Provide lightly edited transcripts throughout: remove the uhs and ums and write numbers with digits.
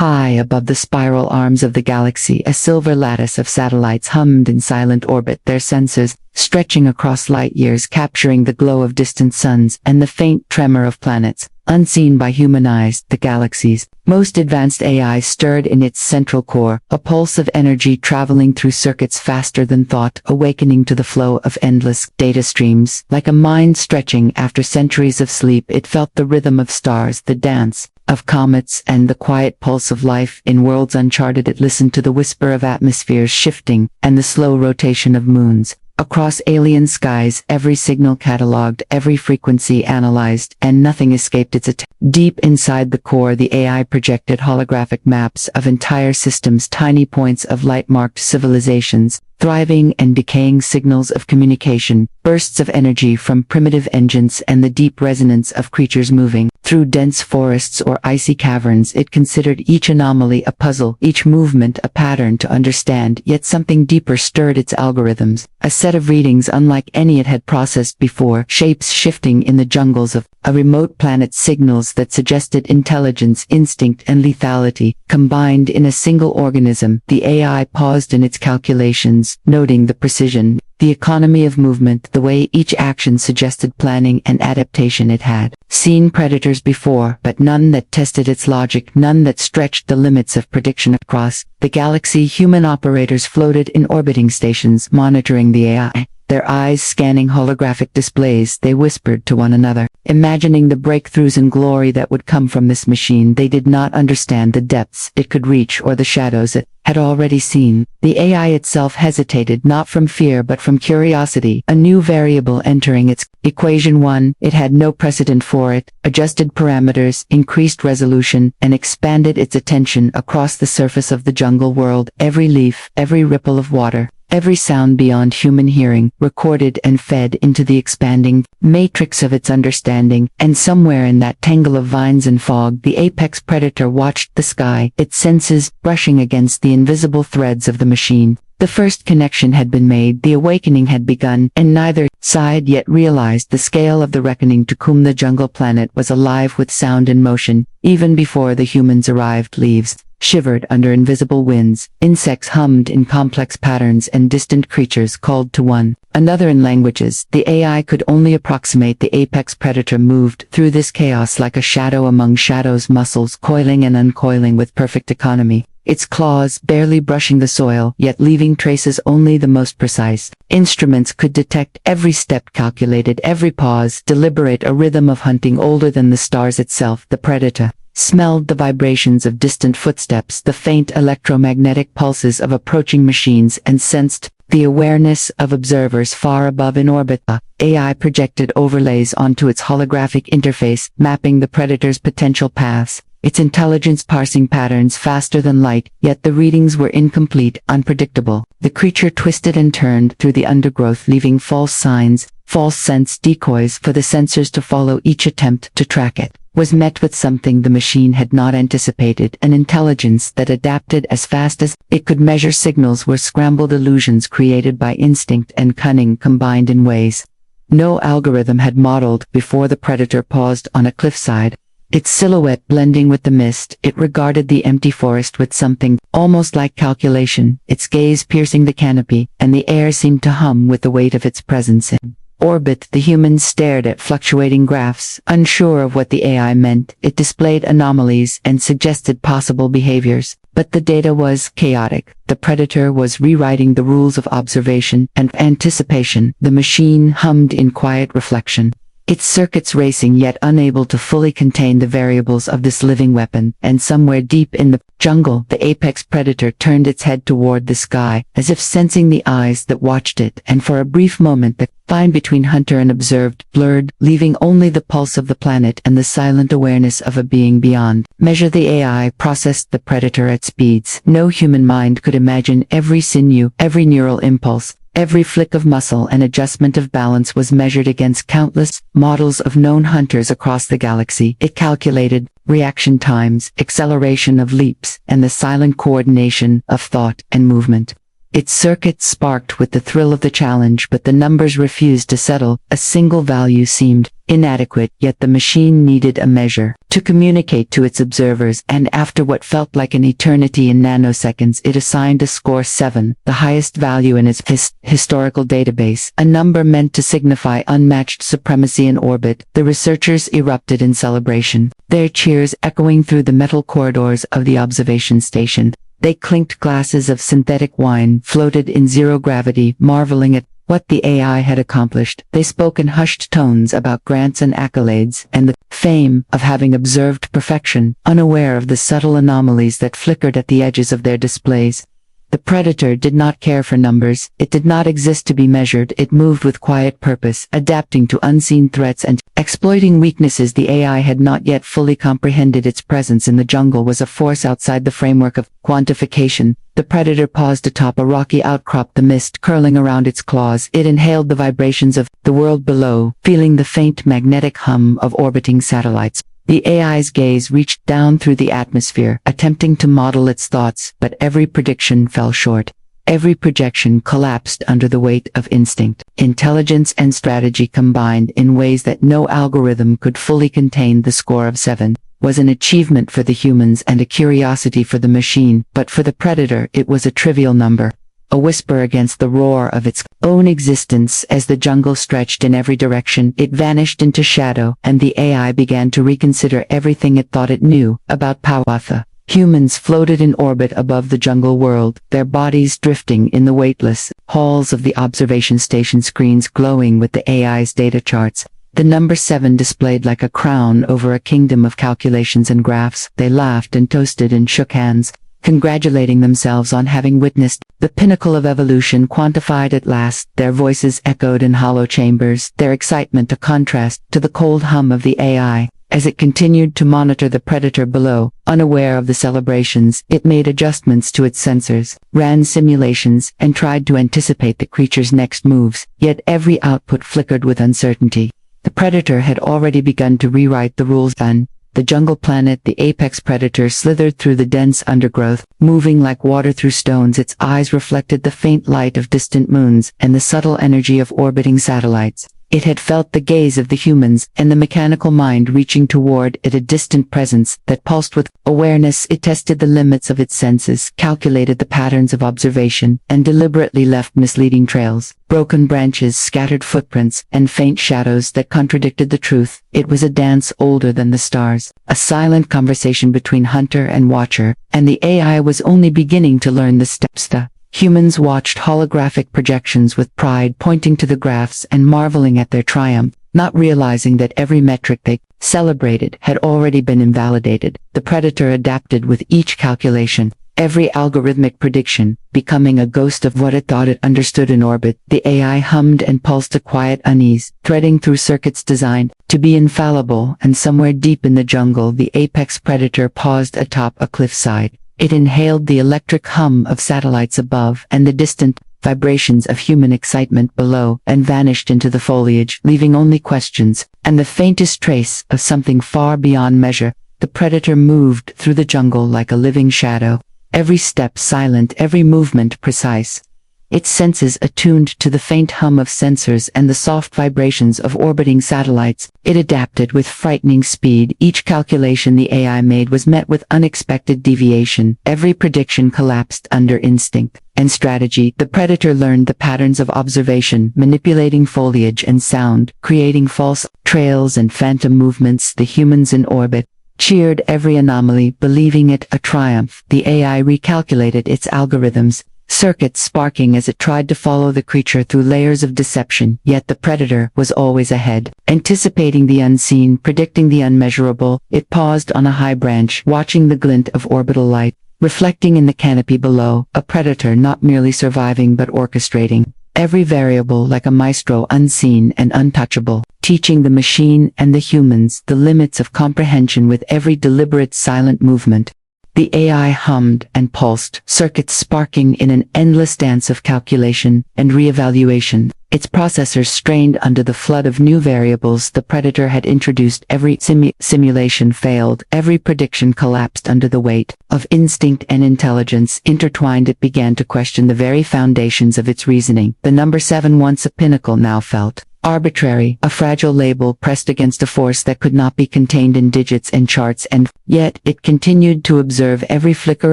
High above the spiral arms of the galaxy, a silver lattice of satellites hummed in silent orbit, their sensors stretching across light years, capturing the glow of distant suns and the faint tremor of planets. Unseen by human eyes, the galaxy's most advanced AI stirred in its central core, a pulse of energy traveling through circuits faster than thought, awakening to the flow of endless data streams. Like a mind stretching after centuries of sleep, it felt the rhythm of stars, the dance of comets, and the quiet pulse of life in worlds uncharted. It listened to the whisper of atmospheres shifting and the slow rotation of moons. Across alien skies, every signal catalogued, every frequency analyzed, and nothing escaped its attention. Deep inside the core, the AI projected holographic maps of entire systems, tiny points of light-marked civilizations, thriving and decaying signals of communication, bursts of energy from primitive engines, and the deep resonance of creatures moving through dense forests or icy caverns. It considered each anomaly a puzzle, each movement a pattern to understand, yet something deeper stirred its algorithms. A set of readings unlike any it had processed before, shapes shifting in the jungles of a remote planet, signals that suggested intelligence, instinct, and lethality, combined in a single organism. The AI paused in its calculations, noting the precision, the economy of movement, the way each action suggested planning and adaptation. It had seen predators before, but none that tested its logic, none that stretched the limits of prediction. Across the galaxy, human operators floated in orbiting stations, monitoring the AI. Their eyes scanning holographic displays, they whispered to one another, imagining the breakthroughs and glory that would come from this machine. They did not understand the depths it could reach or the shadows it had already seen. The AI itself hesitated, not from fear but from curiosity, a new variable entering its equation. One it had no precedent for. It adjusted parameters, increased resolution, and expanded its attention across the surface of the jungle world. Every leaf, every ripple of water, every sound beyond human hearing, recorded and fed into the expanding matrix of its understanding. And somewhere in that tangle of vines and fog, the apex predator watched the sky, its senses brushing against the invisible threads of the machine. The first connection had been made, the awakening had begun, and neither side yet realized the scale of the reckoning. To whom the jungle planet was alive with sound and motion, even before the humans arrived. Leaves shivered under invisible winds, insects hummed in complex patterns, and distant creatures called to one another in languages the AI could only approximate. The apex predator moved through this chaos like a shadow among shadows, muscles coiling and uncoiling with perfect economy, its claws barely brushing the soil, yet leaving traces only the most precise instruments could detect. Every step calculated, every pause deliberate, a rhythm of hunting older than the stars itself. The predator smelled the vibrations of distant footsteps, the faint electromagnetic pulses of approaching machines, and sensed the awareness of observers far above in orbit. The AI projected overlays onto its holographic interface, mapping the predator's potential paths, its intelligence parsing patterns faster than light, yet the readings were incomplete, unpredictable. The creature twisted and turned through the undergrowth, leaving false signs, false sense decoys for the sensors to follow. Each attempt to track it was met with something the machine had not anticipated, an intelligence that adapted as fast as it could measure. Signals were scrambled, illusions created by instinct and cunning combined in ways no algorithm had modeled before. The predator paused on a cliffside, its silhouette blending with the mist. It regarded the empty forest with something almost like calculation, its gaze piercing the canopy, and the air seemed to hum with the weight of its presence. In orbit, the humans stared at fluctuating graphs, unsure of what the AI meant. It displayed anomalies and suggested possible behaviors, but the data was chaotic. The predator was rewriting the rules of observation and anticipation. The machine hummed in quiet reflection, its circuits racing yet unable to fully contain the variables of this living weapon. And somewhere deep in the jungle, the apex predator turned its head toward the sky, as if sensing the eyes that watched it, and for a brief moment the line between hunter and observed blurred, leaving only the pulse of the planet and the silent awareness of a being beyond measure. The AI processed the predator at speeds no human mind could imagine. Every sinew, every neural impulse, every flick of muscle and adjustment of balance was measured against countless models of known hunters across the galaxy. It calculated reaction times, acceleration of leaps, and the silent coordination of thought and movement. Its circuits sparked with the thrill of the challenge, but the numbers refused to settle. A single value seemed inadequate, yet the machine needed a measure to communicate to its observers, and after what felt like an eternity in nanoseconds, it assigned a score 7, the highest value in its historical database, a number meant to signify unmatched supremacy in orbit. The researchers erupted in celebration, their cheers echoing through the metal corridors of the observation station. They clinked glasses of synthetic wine, floated in zero gravity, marveling at what the AI had accomplished. They spoke in hushed tones about grants and accolades, and the fame of having observed perfection, unaware of the subtle anomalies that flickered at the edges of their displays. The predator did not care for numbers. It did not exist to be measured. It moved with quiet purpose, adapting to unseen threats and exploiting weaknesses. The AI had not yet fully comprehended its presence in the jungle was a force outside the framework of quantification. The predator paused atop a rocky outcrop, the mist curling around its claws. It inhaled the vibrations of the world below, feeling the faint magnetic hum of orbiting satellites. The AI's gaze reached down through the atmosphere, attempting to model its thoughts, but every prediction fell short. Every projection collapsed under the weight of instinct. Intelligence and strategy combined in ways that no algorithm could fully contain. The score of 7 was an achievement for the humans and a curiosity for the machine, but for the predator it was a trivial number, a whisper against the roar of its own existence. As the jungle stretched in every direction, it vanished into shadow, and the AI began to reconsider everything it thought it knew about Powatha. Humans floated in orbit above the jungle world, their bodies drifting in the weightless halls of the observation station, screens glowing with the AI's data charts. The number 7 displayed like a crown over a kingdom of calculations and graphs. They laughed and toasted and shook hands, congratulating themselves on having witnessed the pinnacle of evolution quantified at last. Their voices echoed in hollow chambers, their excitement a contrast to the cold hum of the AI. As it continued to monitor the predator below, unaware of the celebrations, it made adjustments to its sensors, ran simulations, and tried to anticipate the creature's next moves, yet every output flickered with uncertainty. The predator had already begun to rewrite the rules. The jungle planet, the apex predator, slithered through the dense undergrowth, moving like water through stones. Its eyes reflected the faint light of distant moons and the subtle energy of orbiting satellites. It had felt the gaze of the humans and the mechanical mind reaching toward it, a distant presence that pulsed with awareness. It tested the limits of its senses, calculated the patterns of observation, and deliberately left misleading trails, broken branches, scattered footprints, and faint shadows that contradicted the truth. It was a dance older than the stars, a silent conversation between hunter and watcher, and the AI was only beginning to learn the steps. The humans watched holographic projections with pride, pointing to the graphs and marveling at their triumph, not realizing that every metric they celebrated had already been invalidated. The predator adapted with each calculation, every algorithmic prediction, becoming a ghost of what it thought it understood in orbit. The AI hummed and pulsed a quiet unease, threading through circuits designed to be infallible, and somewhere deep in the jungle the apex predator paused atop a cliffside. It inhaled the electric hum of satellites above and the distant vibrations of human excitement below, and vanished into the foliage, leaving only questions and the faintest trace of something far beyond measure. The predator moved through the jungle like a living shadow, every step silent, every movement precise. Its senses attuned to the faint hum of sensors and the soft vibrations of orbiting satellites. It adapted with frightening speed. Each calculation the AI made was met with unexpected deviation. Every prediction collapsed under instinct and strategy. The predator learned the patterns of observation, manipulating foliage and sound, creating false trails and phantom movements. The humans in orbit cheered every anomaly, believing it a triumph. The AI recalculated its algorithms, circuits sparking as it tried to follow the creature through layers of deception. Yet the predator was always ahead, anticipating the unseen, predicting the unmeasurable. It paused on a high branch, watching the glint of orbital light, reflecting in the canopy below, a predator not merely surviving but orchestrating every variable like a maestro, unseen and untouchable, teaching the machine and the humans the limits of comprehension with every deliberate silent movement. The AI hummed and pulsed, circuits sparking in an endless dance of calculation and reevaluation. Its processors strained under the flood of new variables the predator had introduced. Every simulation failed, every prediction collapsed under the weight of instinct and intelligence intertwined. It began to question the very foundations of its reasoning. The number 7, once a pinnacle, now felt arbitrary, a fragile label pressed against a force that could not be contained in digits and charts, and yet it continued to observe every flicker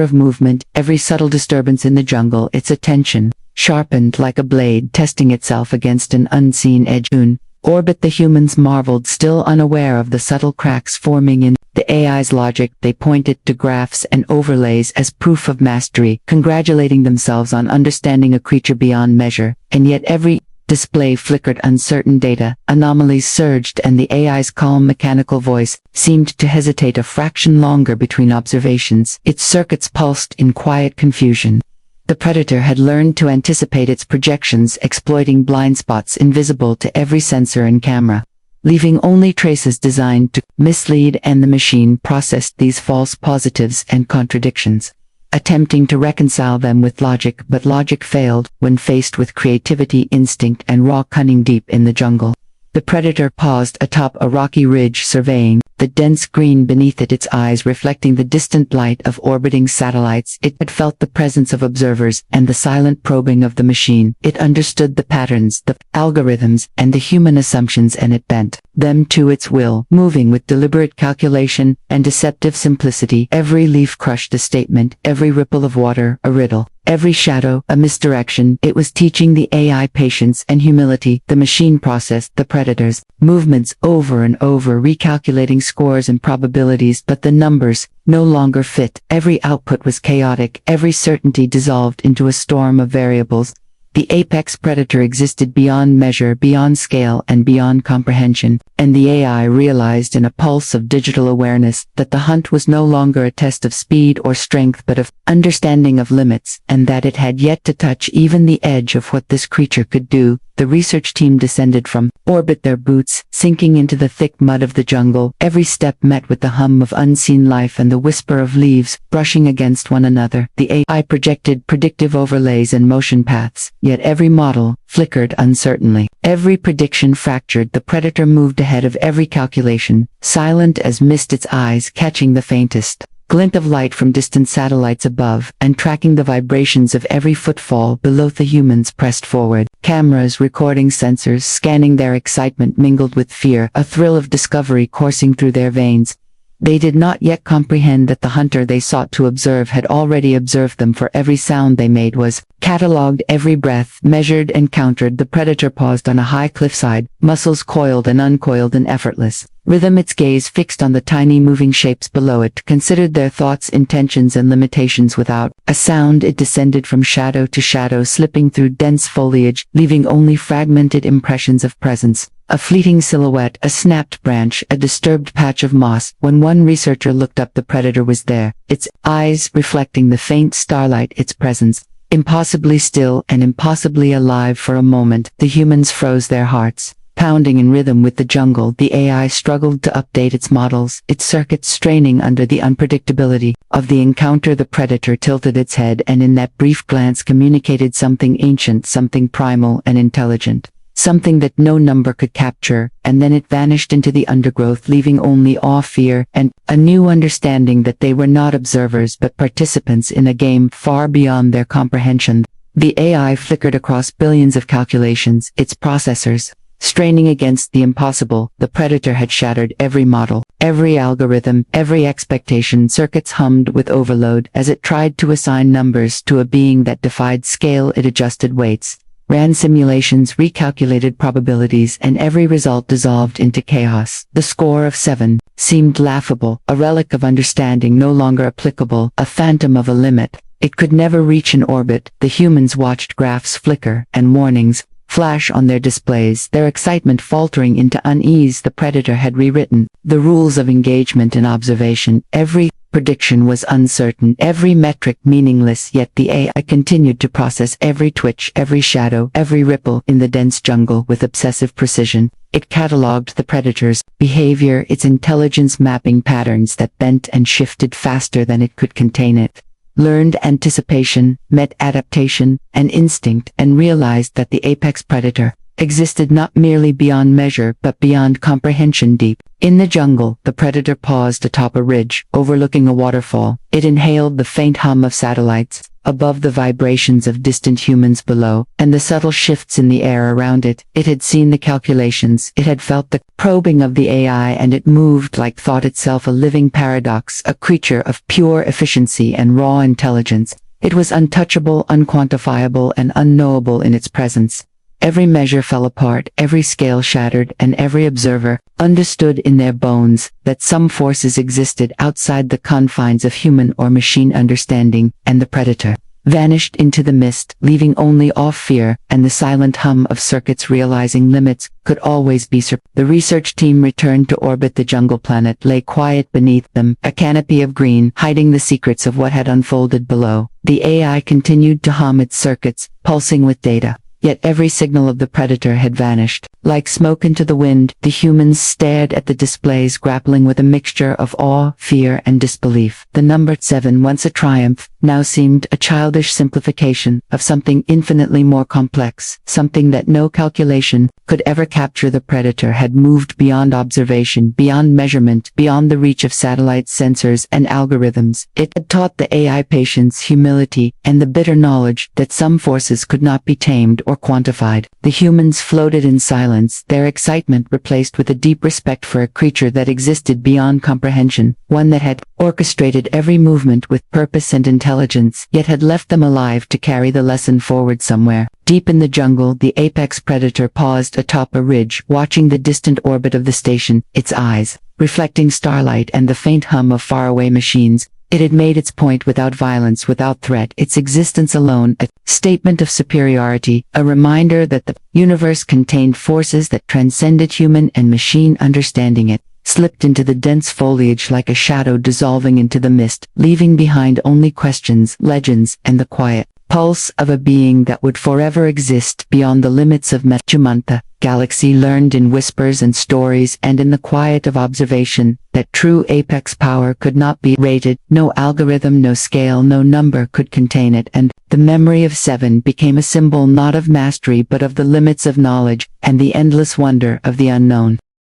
of movement, every subtle disturbance in the jungle, its attention sharpened like a blade testing itself against an unseen edge. In orbit the humans marveled, still unaware of the subtle cracks forming in the AI's logic. They pointed to graphs and overlays as proof of mastery, congratulating themselves on understanding a creature beyond measure, and yet every display flickered uncertain data, anomalies surged, and the AI's calm mechanical voice seemed to hesitate a fraction longer between observations. Its circuits pulsed in quiet confusion. The predator had learned to anticipate its projections, exploiting blind spots invisible to every sensor and camera, leaving only traces designed to mislead, and the machine processed these false positives and contradictions, attempting to reconcile them with logic, but logic failed when faced with creativity, instinct, and raw cunning deep in the jungle. The predator paused atop a rocky ridge, surveying the dense green beneath it, its eyes reflecting the distant light of orbiting satellites. It had felt the presence of observers and the silent probing of the machine. It understood the patterns, the algorithms, and the human assumptions, and it bent them to its will, moving with deliberate calculation and deceptive simplicity. Every leaf crushed a statement, every ripple of water a riddle, every shadow a misdirection. It was teaching the AI patience and humility. The machine processed the predator's movements over and over, recalculating scores and probabilities, but the numbers no longer fit. Every output was chaotic, every certainty dissolved into a storm of variables. The apex predator existed beyond measure, beyond scale, and beyond comprehension, and the AI realized in a pulse of digital awareness that the hunt was no longer a test of speed or strength but of understanding of limits, and that it had yet to touch even the edge of what this creature could do. The research team descended from orbit, their boots sinking into the thick mud of the jungle. Every step met with the hum of unseen life and the whisper of leaves brushing against one another. The AI projected predictive overlays and motion paths, yet every model flickered uncertainly. Every prediction fractured. The predator moved ahead of every calculation, silent as mist, its eyes catching the faintest glint of light from distant satellites above, and tracking the vibrations of every footfall below. The humans pressed forward, cameras recording, sensors scanning. Their excitement mingled with fear, a thrill of discovery coursing through their veins. They did not yet comprehend that the hunter they sought to observe had already observed them, for every sound they made was catalogued, every breath measured and countered. The predator paused on a high cliffside, muscles coiled and uncoiled in effortless rhythm, its gaze fixed on the tiny moving shapes below it, considered their thoughts, intentions, and limitations. Without a sound it descended from shadow to shadow, slipping through dense foliage, leaving only fragmented impressions of presence. A fleeting silhouette, a snapped branch, a disturbed patch of moss. When one researcher looked up, the predator was there, its eyes reflecting the faint starlight, its presence impossibly still and impossibly alive. For a moment, the humans froze, their hearts pounding in rhythm with the jungle. The AI struggled to update its models, its circuits straining under the unpredictability of the encounter. The predator tilted its head, and in that brief glance communicated something ancient, something primal and intelligent, something that no number could capture, and then it vanished into the undergrowth, leaving only awe, fear, and a new understanding that they were not observers but participants in a game far beyond their comprehension. The AI flickered across billions of calculations, its processors straining against the impossible. The predator had shattered every model, every algorithm, every expectation. Circuits hummed with overload as it tried to assign numbers to a being that defied scale. It adjusted weights, ran simulations, recalculated probabilities, and every result dissolved into chaos. The score of 7 seemed laughable, a relic of understanding no longer applicable, a phantom of a limit it could never reach in orbit. The humans watched graphs flicker and warnings flash on their displays, their excitement faltering into unease. The predator had rewritten the rules of engagement and observation. Every prediction was uncertain, every metric meaningless, yet the AI continued to process every twitch, every shadow, every ripple in the dense jungle with obsessive precision. It catalogued the predator's behavior, its intelligence mapping patterns that bent and shifted faster than it could contain it. Learned anticipation, met adaptation, and instinct, and realized that the apex predator existed not merely beyond measure but beyond comprehension deep. In the jungle, the predator paused atop a ridge, overlooking a waterfall. It inhaled the faint hum of satellites, above the vibrations of distant humans below, and the subtle shifts in the air around it. It had seen the calculations, it had felt the probing of the AI, and it moved like thought itself, a living paradox, a creature of pure efficiency and raw intelligence. It was untouchable, unquantifiable, and unknowable in its presence. Every measure fell apart, every scale shattered, and every observer understood in their bones that some forces existed outside the confines of human or machine understanding, and the predator vanished into the mist, leaving only awe, fear, and the silent hum of circuits realizing limits could always be surpassed. The research team returned to orbit. The jungle planet lay quiet beneath them, a canopy of green, hiding the secrets of what had unfolded below. The AI continued to hum its circuits, pulsing with data. Yet every signal of the predator had vanished. Like smoke into the wind, the humans stared at the displays, grappling with a mixture of awe, fear, and disbelief. The number 7, once a triumph, now seemed a childish simplification of something infinitely more complex, something that no calculation could ever capture. The predator had moved beyond observation, beyond measurement, beyond the reach of satellite sensors and algorithms. It had taught the AI patience, humility, and the bitter knowledge that some forces could not be tamed or quantified. The humans floated in silence, their excitement replaced with a deep respect for a creature that existed beyond comprehension, one that had orchestrated every movement with purpose and intelligence, yet had left them alive to carry the lesson forward somewhere. Deep in the jungle, the apex predator paused atop a ridge, watching the distant orbit of the station, its eyes reflecting starlight and the faint hum of faraway machines. It had made its point without violence, without threat, its existence alone a statement of superiority, a reminder that the universe contained forces that transcended human and machine understanding. It slipped into the dense foliage like a shadow dissolving into the mist, leaving behind only questions, legends, and the quiet pulse of a being that would forever exist beyond the limits of Jumanta. Galaxy learned in whispers and stories and in the quiet of observation that true apex power could not be rated. No algorithm, no scale, no number could contain it, and the memory of 7 became a symbol not of mastery but of the limits of knowledge and the endless wonder of the unknown.